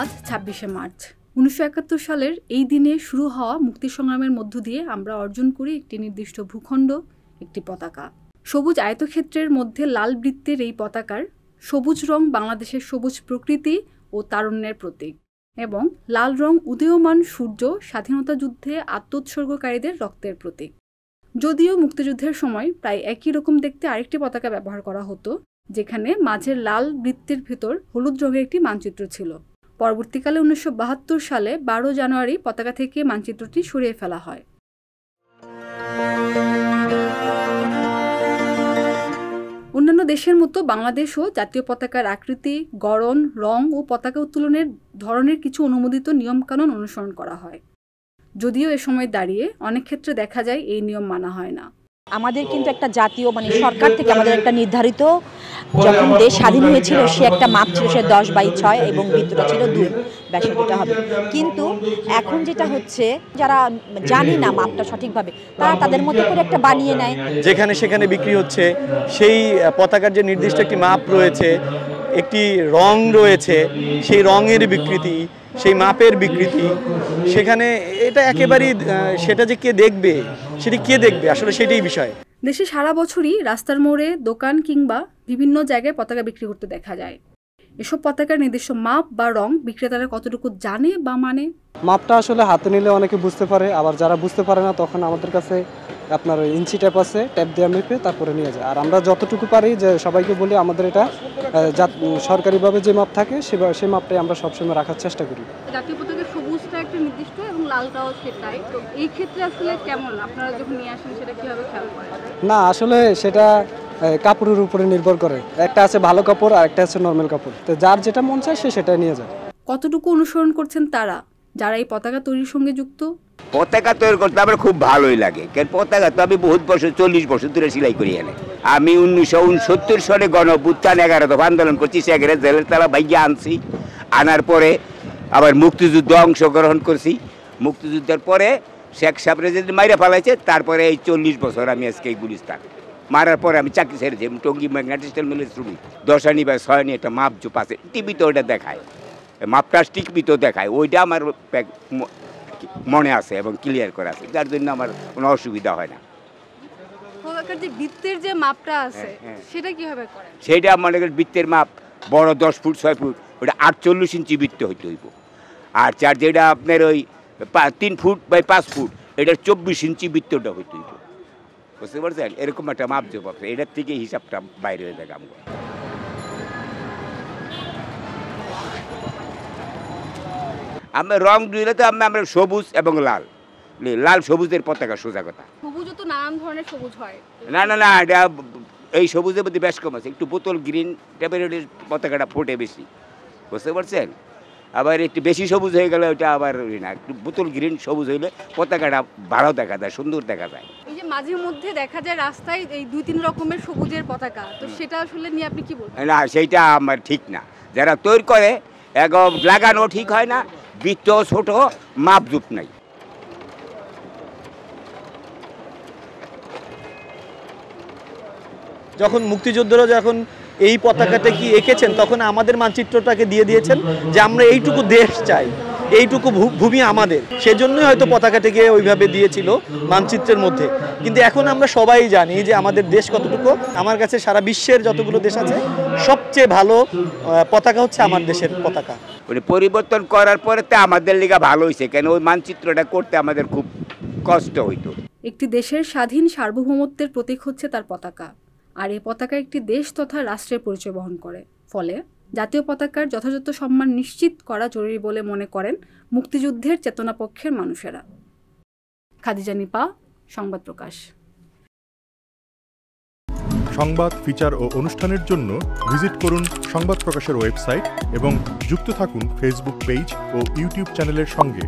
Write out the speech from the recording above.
আজ ২৬শে মার্চ। ১৯৭১ সালের এই দিনে শুরু হওয়া মুক্তি সংগ্রামের মধ্য দিয়ে আমরা অর্জন করি একটি নির্দিষ্ট ভূখণ্ড, একটি পতাকা। সবুজ আয়তক্ষেত্রের মধ্যে লাল বৃত্তের এই পতাকার সবুজ রং বাংলাদেশের সবুজ প্রকৃতি ও তারুণ্যের প্রতীক এবং লাল রং উদীয়মান সূর্য স্বাধীনতা যুদ্ধে আত্মোৎসর্গকারীদের রক্তের প্রতীক। যদিও মুক্তিযুদ্ধের সময় প্রায় একই রকম দেখতে আরেকটি পতাকা ব্যবহার করা হতো, যেখানে মাঝের লাল বৃত্তের ভেতর হলুদ রঙের একটি মানচিত্র ছিল। পরবর্তীকালে ১৯৭২ সালে ১২ জানুয়ারি পতাকা থেকে মানচিত্রটি সরিয়ে ফেলা হয়। অন্যান্য দেশের মতো বাংলাদেশও জাতীয় পতাকার আকৃতি, গড়ন, রং ও পতাকা উত্তোলনের ধরনের কিছু অনুমোদিত নিয়মকানুন অনুসরণ করা হয়। যদিও এ সময় দাঁড়িয়ে অনেক ক্ষেত্রে দেখা যায় এই নিয়ম মানা হয় না। আমাদের কিন্তু একটা জাতীয় সরকার থেকে আমাদের একটা নির্ধারিত, যখন দেশ স্বাধীন হয়েছিল সে একটা মাপ ছিল, সে 10/6 এবং বৃত্তটা ছিল 2, ব্যাসার্ধটা হবে। কিন্তু এখন যেটা হচ্ছে, যারা জানে না মাপটা সঠিকভাবে, তারা তাদের মতো করে একটা বানিয়ে নেয়, যেখানে সেখানে বিক্রি হচ্ছে। সেই পতাকার যে নির্দিষ্ট একটি মাপ রয়েছে, একটি রং রয়েছে, সেই রঙের বিকৃতি, সেই মাপের বিকৃতি, সেখানে এটা একেবারেই সেটা যে কে দেখবে, সেটি কে দেখবে, আসলে সেটাই বিষয়। দেশে সারা বছরই রাস্তার মোড়ে, দোকান কিংবা বিভিন্ন জায়গায় পতাকা বিক্রি করতে দেখা যায়। এসব পতাকার নির্দিষ্ট মাপ বা রং বিক্রেতারা কতটুকু জানে বা মানে? মাপটা আসলে হাতে নিলে অনেকে বুঝতে পারে, আবার যারা বুঝতে পারে না তখন আমাদের কাছে আপনার ইঞ্চি ট্যাপ আছে, ট্যাপ দিয়ে মেপে তারপরে নিয়ে যায়। আর আমরা যতটুকু পারি যে সবাইকে বলি আমাদের এটা সরকারিভাবে যে মাপ থাকে সেই মাপটাই আমরা সবসময় রাখার চেষ্টা করি। জাতীয় পতাকার সবুজটা একটা নির্দিষ্ট এবং লালটাও সেটাই, তো এই ক্ষেত্রে আসলে কেমন আপনারা যখন নিয়ে আসেন সেটা কিভাবে খেয়াল করেন? না, আসলে সেটা কাপড়ের উপরে নির্ভর করে। একটা আছে ভালো কাপড় আর একটা আছে নর্মাল কাপড়, তো যার যেটা মন চায় সে সেটা নিয়ে যায়। কতটুকু অনুসরণ করছেন তারা যারা এই পতাকা তৈরির সঙ্গে যুক্ত? পতাকা তৈরি করতে আমার খুব ভালোই লাগে, কারণ পতাকা তো আমি বহুত বছর, 40 বছর ধরে সেলাই করি এনে। আমি 1969 সালে গণঅভ্যুত্থান 11 দফা আন্দোলন করছি, সেখানে জেলের তালা ভাইয়া আনছি। আনার পরে আবার মুক্তিযুদ্ধে অংশগ্রহণ করছি। মুক্তিযুদ্ধের পরে শেখ সাহেবরা যেদিন মাইরা ফেলাইছে, তারপরে এই 40 বছর আমি আজকে এই গুলিস্তান মারার পরে আমি চাকরি ছেড়েছি। টঙ্গী ম্যাগনেটিক্যাল মিলের শ্রমিক। 10 আনি বা 6 আনি একটা মাপ জোপ আছে, টিভিতে ওইটা দেখায়, মাপটা টিভিতেও দেখায়, ওইটা আমার মনে আছে এবং ক্লিয়ার করা আছে, যার জন্য আমার কোনো অসুবিধা হয় না। পতাকার যে বৃত্তের যে মাপটা আছে সেটা কিভাবে করেন? সেইটা মনে করেন বৃত্তের মাপ বড় 10 ফুট 6 ফুট, ওটা 48 ইঞ্চি বৃত্ত হইতে হইব। আর যার যেটা আপনার ওই 3 ফুট বাই 5 ফুট, এটা 24 ইঞ্চি বৃত্তটা হইতে হইব। বুঝতে পারছেন? এরকম একটা মাপ জোপ আছে, এটার থেকে হিসাবটা বাইরে হয়ে যায়। আমরা রং দিলে তো আমরা সবুজ এবং লাল, লাল সবুজের পতাকা, সোজা কথা। সবুজও তো নানান ধরনের সবুজ হয়। না না না, এটা এই সবুজের মধ্যে বেশ কম আছে, একটু বোতল গ্রিন টাইপের পতাকাটা ফোটে বেশি। বুঝতে পারছেন? আবার একটু বেশি সবুজ হয়ে গেলে ওইটা আবার না, একটু বোতল গ্রিন সবুজ হইলে পতাকাটা ভালো দেখা যায়, সুন্দর দেখা যায়। এই যে মাঝে মধ্যে দেখা যায় রাস্তায় এই 2-3 রকমের সবুজের পতাকা, তো সেটা আসলে নিয়ে আপনি কি বলবেন? না, সেইটা আমার ঠিক না। যারা তৈরি করে লাগানো ঠিক হয় না, বৃত্ত ছোট, মাপজুপ নাই। যখন মুক্তিযোদ্ধারা যখন এই পতাকাটা কি এঁকেছেন, তখন আমাদের মানচিত্রটাকে দিয়ে দিয়েছেন যে আমরা এইটুকু দেশ চাই, এইটুকু ভূমি আমাদের। সেজন্যই হয়তো পতাকাটাকে ওইভাবে দিয়েছিল মানচিত্রের মধ্যে। কিন্তু এখন আমরা সবাই জানি যে আমাদের দেশ কতটুকু। আমার কাছে সারা বিশ্বের যতগুলো দেশ আছে, সবচেয়ে ভালো পতাকা হচ্ছে আমার দেশের পতাকা। পরিবর্তন করার পরে তো আমাদের লিগা ভালো হয়েছে, কেন ওই মানচিত্রটা করতে আমাদের খুব কষ্ট হইতো। একটি দেশের স্বাধীন সার্বভৌমত্বের প্রতীক হচ্ছে তার পতাকা, আর এই পতাকা একটি দেশ তথা রাষ্ট্রের পরিচয় বহন করে। ফলে জাতীয় পতাকার যথাযথ সম্মান নিশ্চিত করা জরুরি বলে মনে করেন মুক্তিযুদ্ধের চেতনাপক্ষের মানুষেরা। খাদিজা নিপা, সংবাদ প্রকাশ। সংবাদ, ফিচার ও অনুষ্ঠানের জন্য ভিজিট করুন সংবাদ প্রকাশের ওয়েবসাইট এবং যুক্ত থাকুন ফেসবুক পেজ ও ইউটিউব চ্যানেলের সঙ্গে।